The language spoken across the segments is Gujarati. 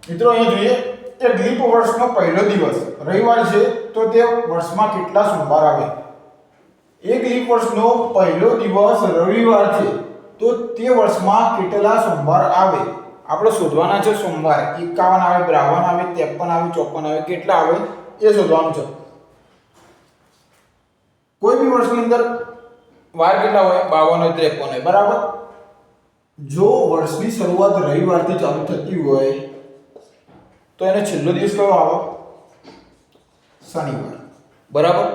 મિત્રો અહીંયા જોઈએ એક લીપ વર્ષનો પહેલો દિવસ રવિવાર છે તો તે વર્ષમાં કેટલા સોમવાર આવે? એક લીપ વર્ષનો પહેલો દિવસ રવિવાર છે તો તે વર્ષમાં કેટલા સોમવાર આવે? આપણે શોધવાના છે સોમવાર 51 આવે, 52 આવે, 53 આવે, 54 આવે, કેટલા આવે એ શોધવાનું છે. કોઈ બી વર્ષની અંદર વાર કેટલા હોય? 52 હોય, 53 હોય, બરાબર. જો વર્ષની શરૂઆત રવિવારથી ચાલુ થતી હોય તો એનો છેલ્લો દિવસ કયો આવે? શનિવાર, બરાબર.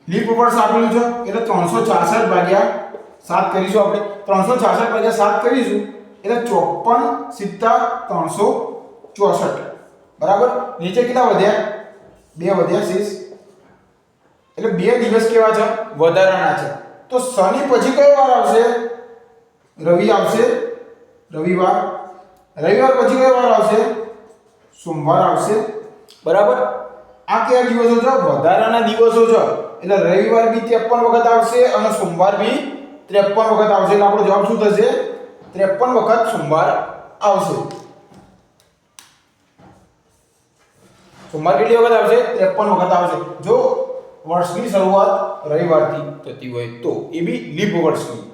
લીપ વર્ષ આપેલું છે એટલે 366 ભાગ્યા 7 કરીશું આપણે. 366 ભાગ્યા 7 કરીશું એટલે 54 364, બરાબર. નીચે કેટલા વધ્યા? 2 વધ્યા શેષ. એટલે 2 દિવસ કેવા છે? વધારાના છે. તો શનિ પછી કયો વાર આવશે? રવિ આવશે, રવિવાર. રવિવાર પછી કયો વાર આવશે? સોમવાર આવશે, બરાબર. આ કયા દિવસો છે? વધારાના દિવસો છે. એટલે રવિવાર બી 53 વખત આવશે અને સોમવાર બી 53 વખત આવશે. એટલે આપણો જવાબ શું થશે? 53 વખત સોમવાર આવશે. સોમવાર કેટલી વખત આવશે? 53 વખત આવશે. જો વર્ષની શરૂઆત રવિવારથી થતી હોય તો, એ બી લીપ વર્ષની.